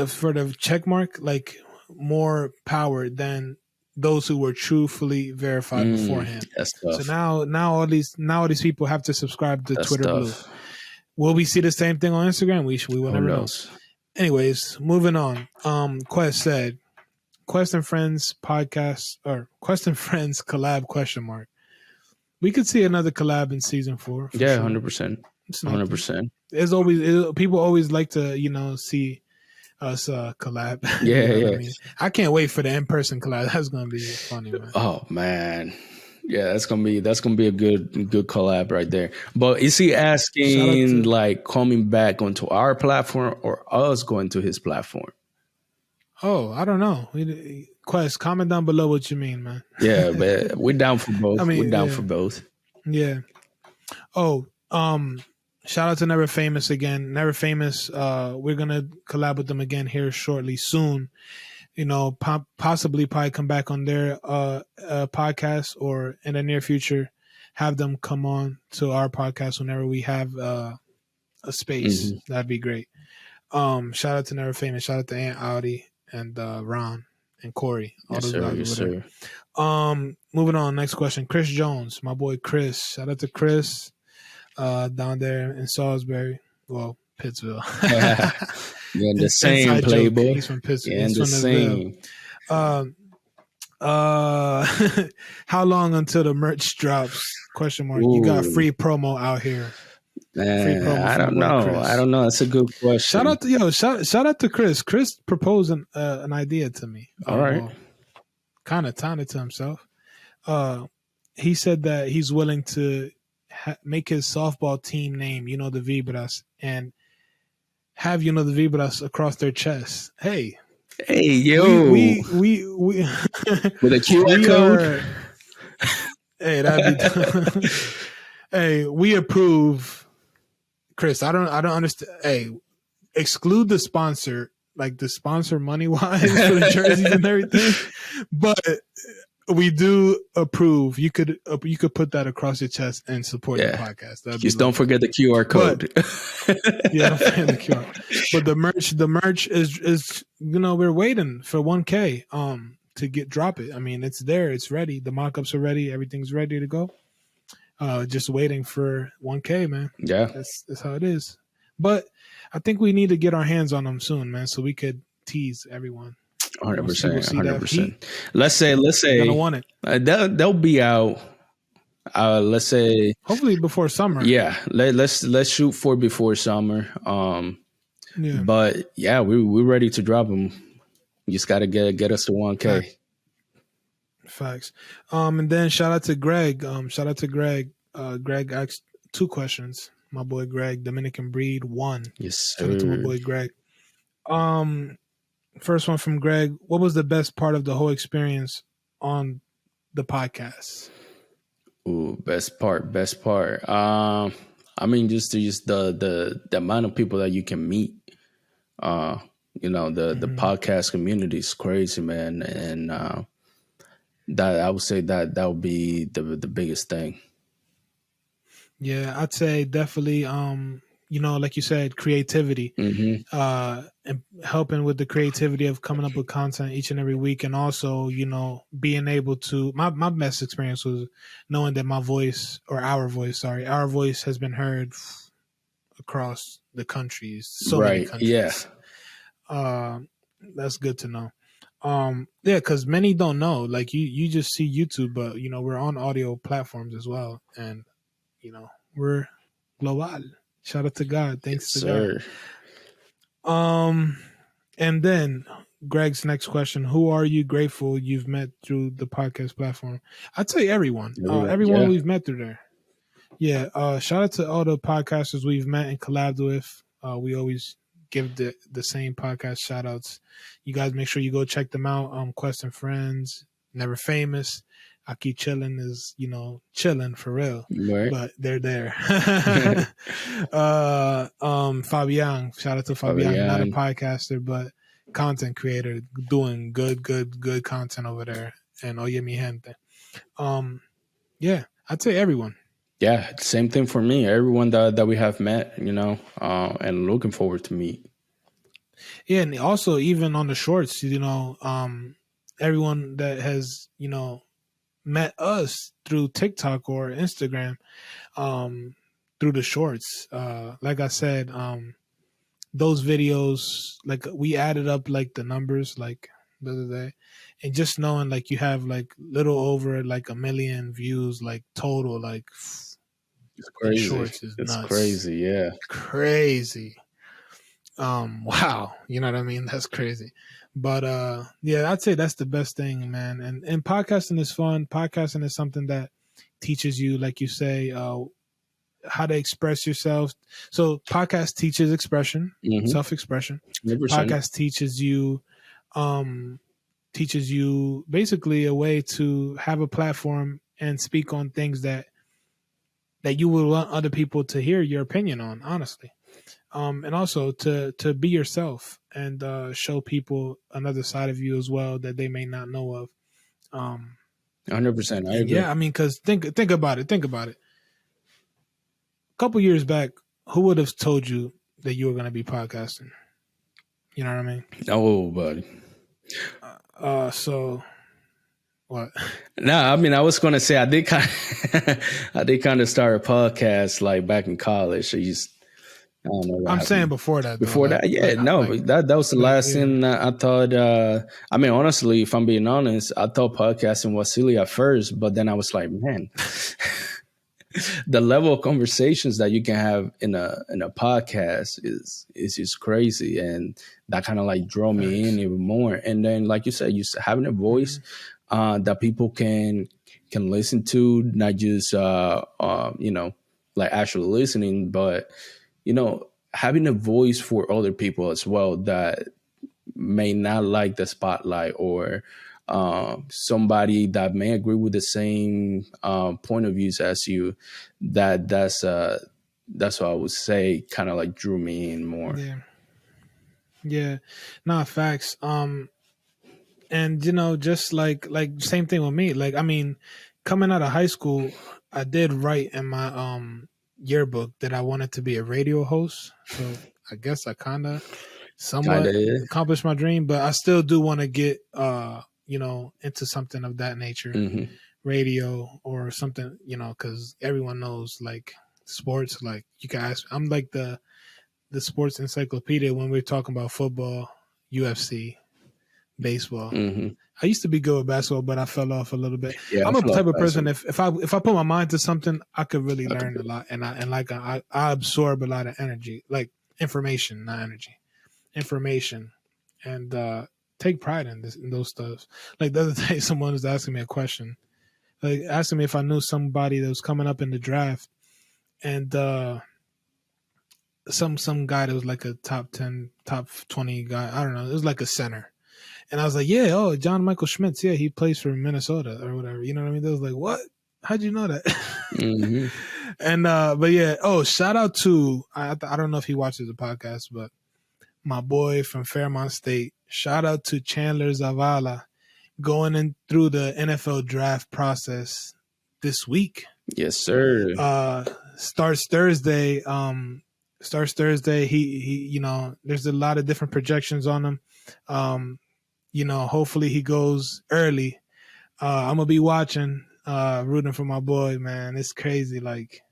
S2: for the check mark like more power than those who were truthfully verified beforehand.
S3: That's
S2: So
S3: tough.
S2: now all these people have to subscribe to
S3: That's
S2: Twitter Blue.
S3: tough.
S2: Will we see the same thing on Instagram? We will
S3: Who
S2: never know.
S3: knows?
S2: Anyways, moving on. Quest said, Quest and Friends podcast or Quest and Friends collab question mark. We could see another collab in season 4.
S3: Yeah,
S2: sure.
S3: 100%. 100%.
S2: There's always people always like to see us collab.
S3: Yeah,
S2: You know
S3: yeah.
S2: what I mean? I can't wait for the in-person collab. That's gonna be funny, man.
S3: Oh man. Yeah, that's gonna be a good collab right there. But is he asking like coming back onto our platform or us going to his platform?
S2: Oh, I don't know. Quest, comment down below what you mean, man.
S3: Yeah, but we're down for both.
S2: I mean,
S3: we're down for both.
S2: Yeah. Oh, shout out to Never Famous again. Never Famous. We're gonna collab with them again here shortly, soon. You know, possibly come back on their podcast, or in the near future, have them come on to our podcast whenever we have a space. That'd be great. Shout out to Never Famous. Shout out to Aunt Audi and Ron and Corey.
S3: Yes, sir. Yes, sir.
S2: Moving on. Next question. Chris Jones, my boy Chris. Shout out to Chris down there in Salisbury. Well, Pittsville.
S3: Yeah, the same Playboy.
S2: He's from Pittsville.
S3: Yeah, the same.
S2: How long until the merch drops? Question mark.
S3: Ooh.
S2: You got free promo out here.
S3: Man, I don't know. Chris. I don't know. That's a good question.
S2: Shout out to Chris. Chris proposed an idea to me.
S3: All right.
S2: Kind of taunted to himself. He said that he's willing to make his softball team name, the Vibras, and have the Vibras across their chest. Hey,
S3: yo,
S2: we
S3: with a QR code.
S2: Hey, that'd be. Hey, we approve. Chris, I don't understand. Hey, exclude the sponsor, like the sponsor money wise for the jerseys and everything, but we do approve. You could put that across your chest and support the podcast.
S3: Just don't forget the QR code.
S2: Yeah, don't forget the QR. But the merch is we're waiting for 1K to drop it. I mean, it's there, it's ready. The mock-ups are ready, everything's ready to go. Just waiting for 1K, man.
S3: Yeah,
S2: that's how it is. But I think we need to get our hands on them soon, man, so we could tease everyone.
S3: 100%. 100%. Let's say
S2: gonna want it.
S3: They'll be out. Let's say
S2: hopefully before summer.
S3: Yeah, let's shoot for before summer.
S2: Yeah.
S3: But yeah, we're ready to drop them. You just gotta get us to 1K.
S2: Facts. And then shout out to Greg. Greg asked 2 questions. My boy Greg, Dominican Breed 1.
S3: Yes, sir.
S2: Shout out to my boy Greg. First one from Greg. What was the best part of the whole experience on the podcast?
S3: Ooh, best part. I mean, just the amount of people that you can meet. The podcast community is crazy, man, and that I would say that would be the biggest thing.
S2: Yeah, I'd say definitely. Like you said, creativity, and helping with the creativity of coming up with content each and every week, and also, being able to. My best experience was knowing that our voice has been heard across the countries, so many countries. Yeah, that's good to know. Because many don't know. Like you just see YouTube, but we're on audio platforms as well, and we're global. Shout out to God. Thanks to God. And then Greg's next question: who are you grateful you've met through the podcast platform? I'd say everyone. Everyone we've met through there. Yeah. Shout out to all the podcasters we've met and collabed with. We always give the same podcast shout outs. You guys make sure you go check them out. Quest and Friends, Never Famous. I keep chilling is, chilling for real,
S3: right.
S2: But they're there. Fabian, shout out to Fabian, not a podcaster, but content creator, doing good content over there. And oye mi gente. Yeah, I'd say everyone.
S3: Yeah, same thing for me. Everyone that we have met, and looking forward to meet.
S2: Yeah, and also even on the shorts, everyone that has met us through TikTok or Instagram, um, through the shorts. Like I said, those videos, like we added up like the numbers like the other day, and just knowing like you have like little over like 1 million views like total like
S3: It's
S2: in
S3: crazy.
S2: shorts is
S3: It's
S2: nuts,
S3: crazy. Yeah.
S2: crazy. Wow, you know what I mean? That's crazy. But yeah, I'd say that's the best thing, man. And podcasting is fun. Podcasting is something that teaches you, like you say, how to express yourself. So podcast teaches expression,
S3: Mm-hmm.
S2: self-expression.
S3: 100%.
S2: Podcast teaches you basically a way to have a platform and speak on things that you would want other people to hear your opinion on, honestly. And also to be yourself and show people another side of you as well that they may not know of.
S3: 100%. I
S2: And
S3: agree.
S2: yeah, I mean, because think about it. Think about it. A couple years back, who would have told you that you were going to be podcasting? You know what I mean?
S3: Oh, buddy.
S2: So what?
S3: No, I mean, I was going to say I did kind of, I did kind of start a podcast like back in college. I don't know what
S2: I'm saying
S3: happened.
S2: before that. Though,
S3: Before
S2: like,
S3: that, yeah, no, that was the last
S2: yeah.
S3: thing I thought. I mean, honestly, if I'm being honest, I thought podcasting was silly at first, but then I was like, man, the level of conversations that you can have in a podcast is just crazy, and that kind of like draw me in even more. And then, like you said, just having a voice that people can listen to, not just like actually listening, but having a voice for other people as well that may not like the spotlight, or somebody that may agree with the same point of views as you. That's what I would say kind of like drew me in more.
S2: Yeah, not facts. And just like same thing with me. Like, I mean, coming out of high school, I did write in my yearbook that I wanted to be a radio host. So I guess I kind of somewhat accomplished my dream, but I still do want to get into something of that nature, radio or something, because everyone knows like sports. Like you can ask, I'm like the sports encyclopedia when we're talking about football, UFC, baseball. I used to be good with basketball, but I fell off a little bit.
S3: Yeah,
S2: I'm a type of person, if I put my mind to something, I could really learn a lot, and I absorb a lot of energy, like information, not energy, information, and take pride in those stuff. Like the other day, someone was asking me a question, like asking me if I knew somebody that was coming up in the draft, and some guy that was like a top 10, top 20 guy. I don't know. It was like a center. And I was like, yeah, oh, John Michael Schmitz. Yeah, he plays for Minnesota or whatever. You know what I mean? They was like, what? How'd you know that? And, but yeah, shout out to, I don't know if he watches the podcast, but my boy from Fairmont State, shout out to Chandler Zavala going in through the NFL draft process this week.
S3: Yes, sir.
S2: Starts Thursday. He there's a lot of different projections on him. Hopefully he goes early. I'm gonna be watching, rooting for my boy, man. It's crazy, like,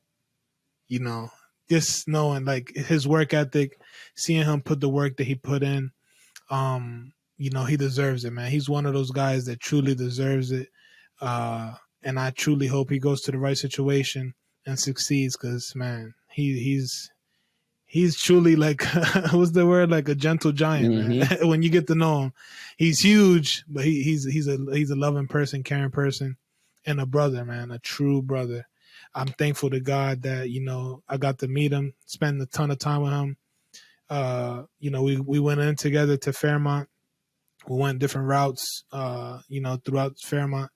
S2: just knowing like his work ethic, seeing him put the work that he put in. He deserves it, man. He's one of those guys that truly deserves it. And I truly hope he goes to the right situation and succeeds, because man, he's truly like what's the word, like a gentle giant, man. When you get to know him, he's huge, but he's a loving person, caring person, and a brother, man, a true brother. I'm thankful to God that I got to meet him, spend a ton of time with him. We went in together to Fairmont. We went different routes, throughout Fairmont.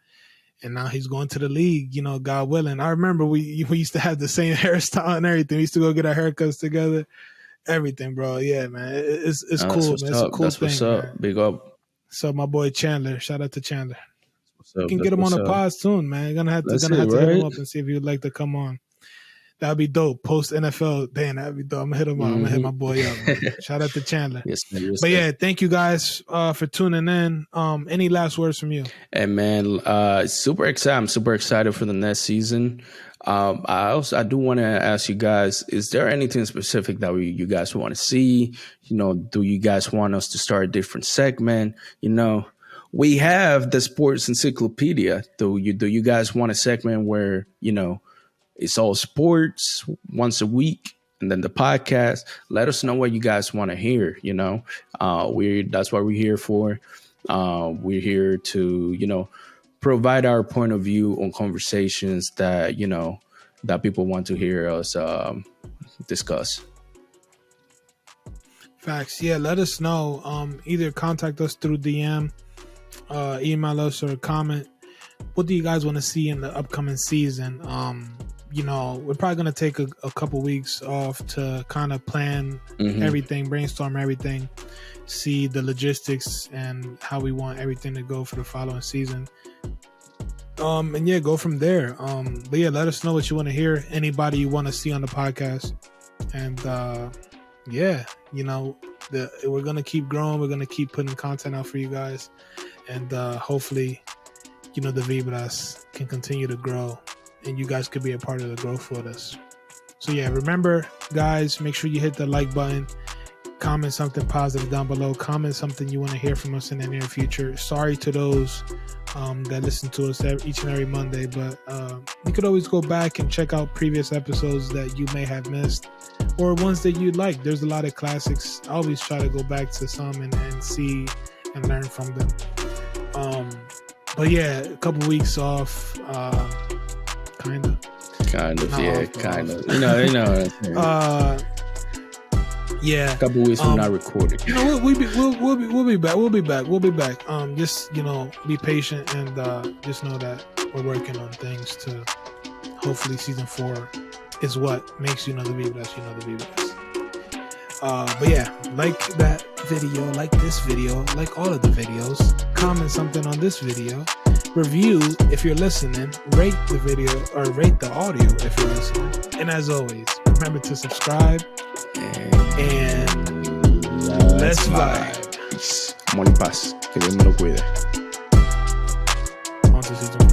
S2: And now he's going to the league, God willing. I remember we used to have the same hairstyle and everything. We used to go get our haircuts together, everything, bro. Yeah, man. It's cool, man. It's a cool thing,
S3: what's up.
S2: Man.
S3: Big up.
S2: So my boy Chandler, shout out to Chandler.
S3: What's up?
S2: You can get him on the pod soon, man. You're gonna have to hit him up and see if he would like to come on. That'd be dope. Post NFL. Damn, that'd be dope. I'm gonna hit him up. I'm gonna hit my boy up. Man. Shout out to Chandler.
S3: Yes, sir, yes,
S2: But
S3: sir.
S2: yeah, thank you guys for tuning in. Any last words from you?
S3: And man, super excited. I'm super excited for the next season. I do want to ask you guys: is there anything specific that you guys want to see? Do you guys want us to start a different segment? We have the sports encyclopedia. Do you guys want a segment where it's all sports once a week, and then the podcast? Let us know what you guys want to hear. That's what we're here for. We're here to provide our point of view on conversations that that people want to hear us discuss.
S2: Facts. Yeah, let us know. Either contact us through DM, email us, or comment. What do you guys want to see in the upcoming season? We're probably going to take a couple weeks off to kind of plan everything, brainstorm everything, see the logistics and how we want everything to go for the following season. And yeah, go from there. But yeah, let us know what you want to hear, anybody you want to see on the podcast. And we're going to keep growing. We're going to keep putting content out for you guys. And hopefully, the Vibras can continue to grow. And you guys could be a part of the growth with us. So yeah, remember, guys, make sure you hit the like button. Comment something positive down below. Comment something you want to hear from us in the near future. Sorry to those that listen to us each and every Monday, but you could always go back and check out previous episodes that you may have missed, or ones that you like. There's a lot of classics. I always try to go back to some and see and learn from them. But yeah, a couple weeks off. Kind of,
S3: yeah, kind of.
S2: Yeah.
S3: A couple weeks from not recording.
S2: We'll be back. We'll be back. Just be patient and just know that we're working on things to hopefully season 4 is what makes the Vibras, the Vibras. But yeah, like that video, like this video, like all of the videos. Comment something on this video. Review if you're listening, rate the video or rate the audio if you're listening. And as always, remember to subscribe and let's vibe.
S3: Peace. Amor y paz. Que Dios me lo cuide.
S2: On to season 4.